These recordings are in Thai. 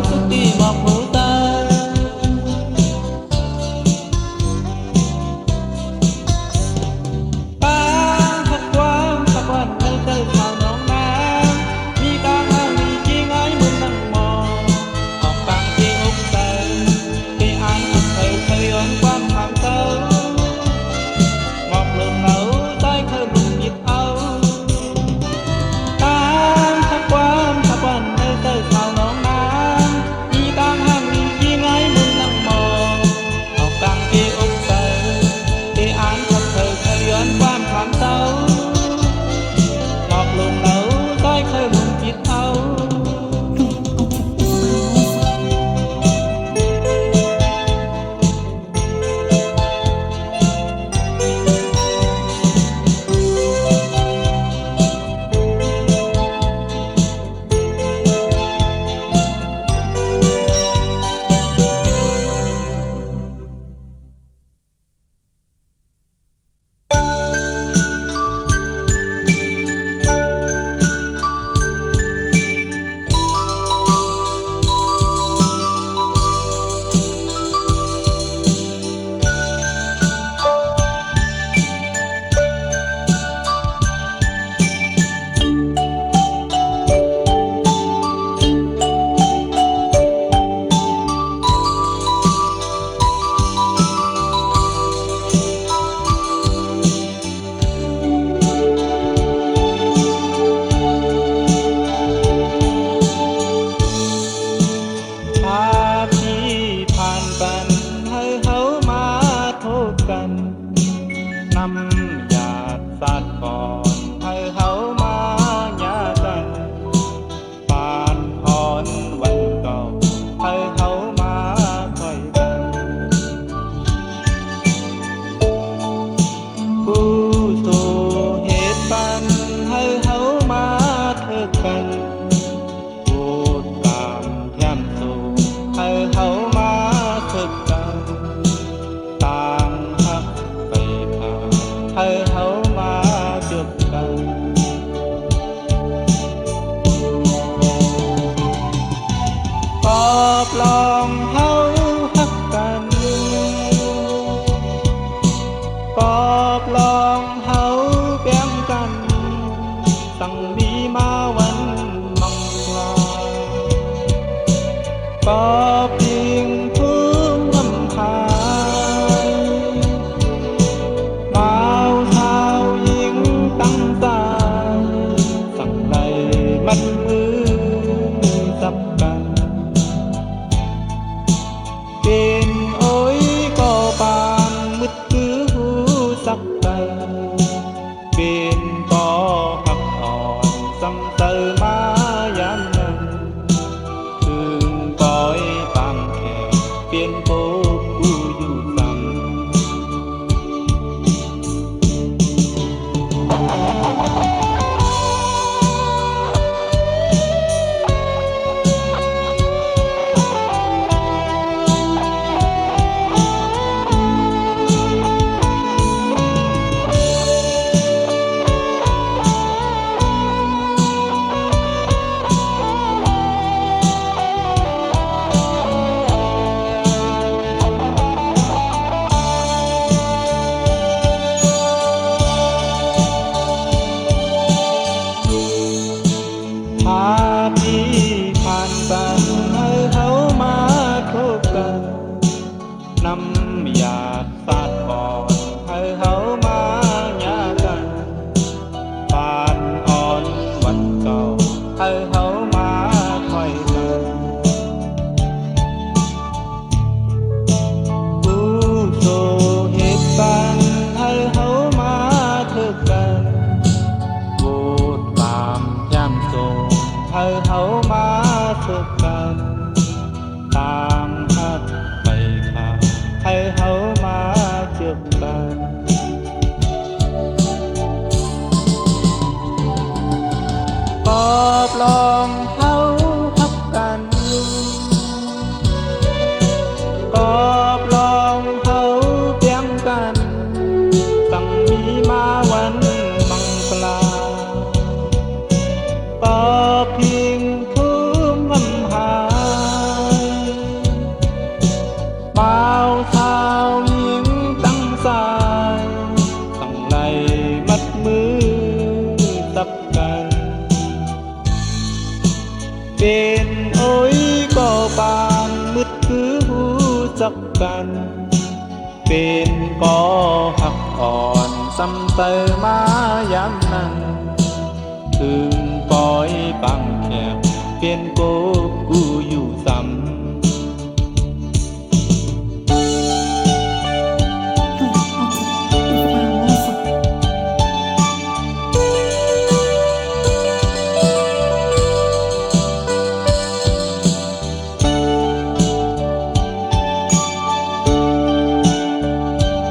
สุดที่มอบหูตาป้าหักความสักวันเธอเจอข่าวน้องนามีตาห้างมีกี่ไงมึงนั่งมองออกต่างที่อกเธอที่อ่านเธอเคยย้อนความทางเธอมอบลงเหงาใต้เคยบุญยิบเอาตาหักความสักวันเธอเจอข่าวน้องนามีตาห้างมีกี่ไงมึงนั่งมองออกต่างที่อกเธอที่อ่านเธอเคยย้อนความทางเธอมอบลงเหงาใต้เคยบุญยิบเอา ภาพที่ผ่านปันให้เขามาโทษกันนำหยาดสาดก่อนให้เขามาหยากันปานอ่อนวันเก่าให้เขามาคอยกันผู้สู่เหตุปันให้เขามาเถิดกันพูดตามแย้มสู่ให้เขามาถึกกันต่างหักไปผ่านให้เขามาจุดกันก็ปลองเขาหักกันก็ปลองเขาแบ่งกันตั้งมีมาวันมังคลาก็เพียงทุ่มรำคาญบ่าวสาวหญิงตั้งใจสั่งไล่มัดมือจับกันเป็นโอ้ยก็ปานมืดคือหูสักไปเป็นก็หักอ่อนซ้ำเติมมายามนั้นถึงก้อยตามแขกเปลี่ยนโปกูอยู่ซ้ำภาพที่ผ่านปันให้เขามาโทษกันนำหยาดสาดก่อนให้เขามาหยากันปานอ่อนวันเก่าให้เขามาคอยกันผู้สู่เหตุปันให้เขามาเถิดกันพูดตามย้ำส่งให้เขามาเถิดกันต่างหักไปขาดให้ มืดคือหูจักกัน เป็นก่อหักอ่อนซ้ำเติมมายามนั้นถึงปล่อยปังแคบเปลี่ยนโกกูอยู่ซ้ำ อ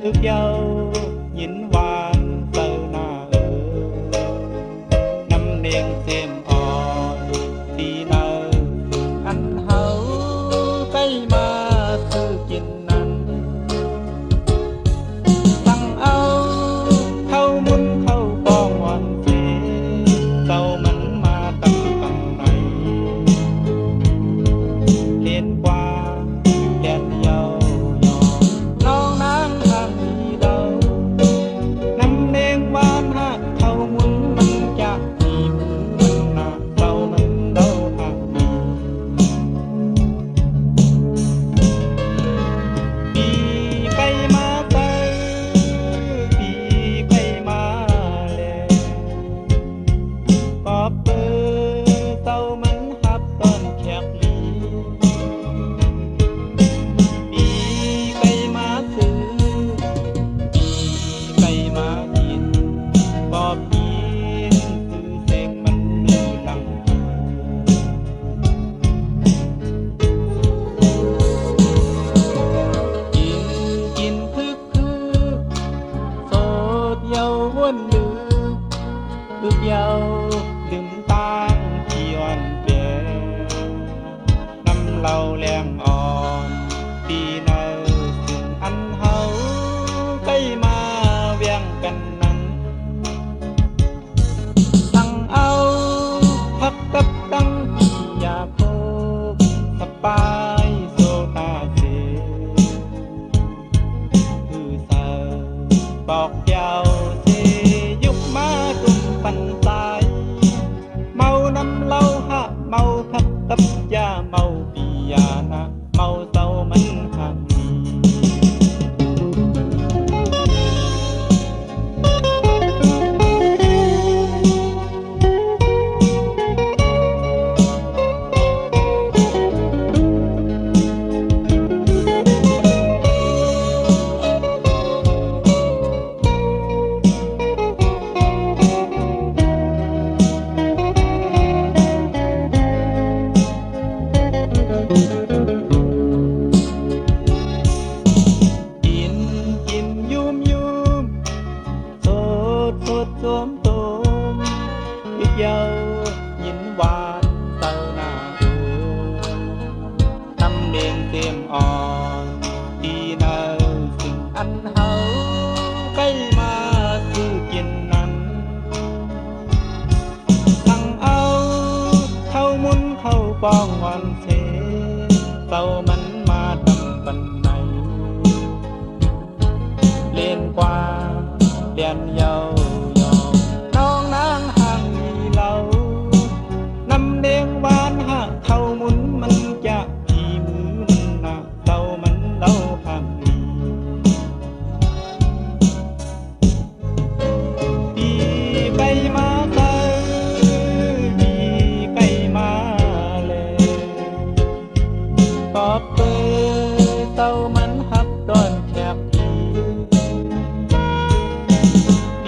thức dâu nhìn vàng tờ na năm đen xem on đi nơ anh hấu cây ma sư chín năn tăng âu khâu muốn khâu con hoàn phê tàu mình mà tâm phần này liên qua đèn dầuน้องนางทำดีเดานำเนียงบ้านหักเขาหมุนมันจะมีมือมันหนักเรามันเดาหักมีปีไก่มาเตอปีไก่มาเลปอบเปิดเตามันหับตอนแคบลีปีไก่มาซื้อปีไก่มากินปอบกินซื้อเสกมันมีหลังกินกินคึกคึกโสดเยาวนลึกลึกเยาลืมตางที่อ่อนแปรน้ำเราแรงอ่อนปีเนอซึ่งอันเฮาใกล้มาเวียงกันนั้นตั้งเอาพักกับตั้งปียาโคกสบายโซตาเสคือเธอบอกเยาวเสยุกมาตุ่มปันตายเมาน้ำเหล้าฮะเมาพักกับยาเมาปียานะเมาเศร้ามันห่างมีกินกินยุมยุมโสดโสดโสมโสมยึกเยายินหวานเต้าหน้าทำเนียงเต็มอ่อนดีเนอสิ่งอันเฮาใกล้มาซื้อกินนั้นตั้งเอาเข้ามุนเข้าปองวันเทเต้ามันมาทำปันไหนเล่นกว่าเดียนเยาวยองน้องนางห่างมีเรานำเดียงหวานหักเข้าหมุนมันจะที่มือมันหนักเต้ามันเล่าห่างมีปีไก่มาเตอปีไก่มาเลยปอบเปิดเต้ามันหับดอนแคบปีปี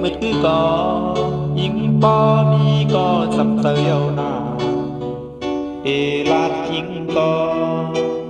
เมื่อคือก็ยิงปอมีก็สำเตียวนาเอลาดยิงก็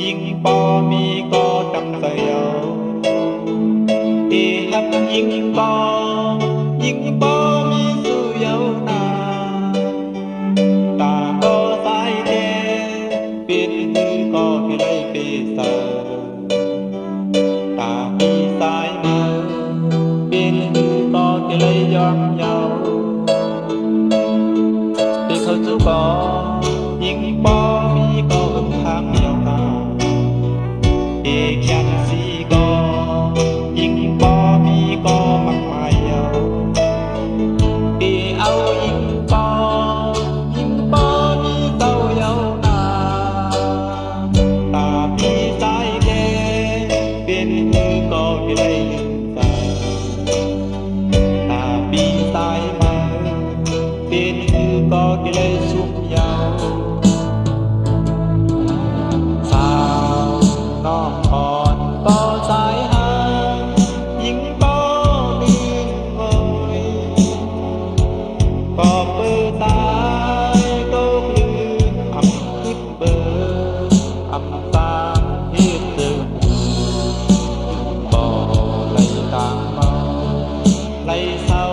ยิงปอมีก็จำเตียวเอฮับยิงปอยิงปอมีสุเยาวนาตาก็สายแดงเป็นคือก็ที่ไรเปเสตามีสายมาเป็นคือก็ที่ไรย้อนเยาที่เขาจูก็ยิงปอมีก็อึมทางเยาวนาเอแคนสีก็ยิงปอมีก็มักมาเยาเอเอายิงปอยิงปอมีเต้าเยาวนาตามีสายแดงเป็นคือก็ที่ไรลืมตาตามีสายมาเป็นคือก็ที่ไรสุขเยาสาวน้องอ่อนก็สายหายิงปอมีเอ่ยก็เปิดตายโตกลืนอำคิดเบออำตามเฮ็ดเดิมบ่ไหลตามเมาไหลเศร้า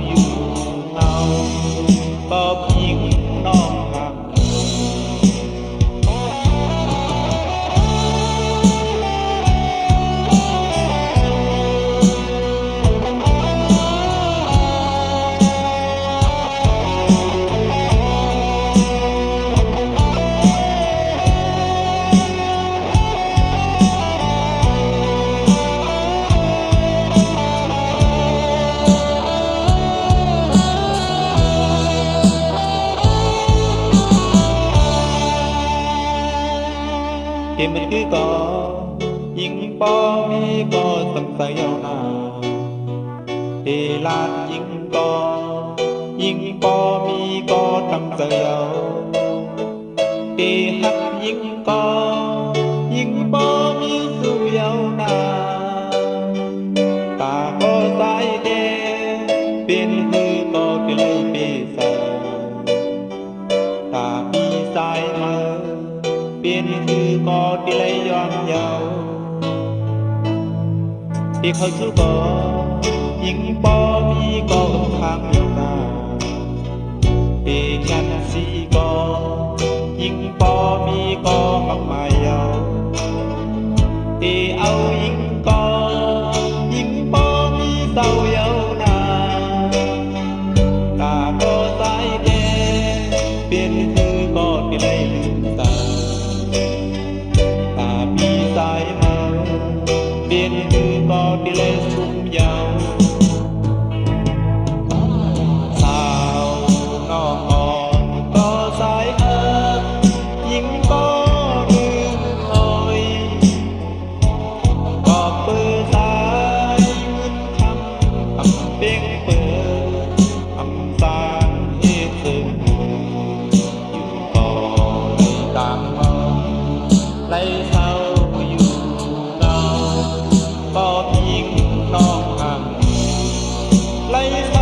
อยู่เงาก็ยิงน้องหักเกมมันคือก็ยิงปอมีก็สังสยาวนาเอลาดยิงก็ยิงปอมีก็ทำสยาวเอหักยิงก็ยิงปอมีสุยาวนาตาก็สายแดงเป็นคือก็ที่ไรเปสาตามีสายมาเป็นคือก็ที่ไรย้อนเยาที่เขาสู้ก็ยิงปอมีก็อึมทางเยาวนาเอแคนสีก็ยิงปอมีก็มักมาเยาเอเอายิงก็ยิงปอมีเต้าเยาวนาตาก็สายแดงเป็นคือก็ที่ไรลืมตาตามีสายมาเป็นคือก็ที่ไรสุมยาวสาวน้องอ่อนก็สายหักยิงก็ลืมลอยก็เปิดสายเงินคำเด้งเปิดสร้างเหตุเสริมอยู่ก็เลยตามมาไหลเศร้าอยู่เงาก็ยิงน้องหักไหลเศ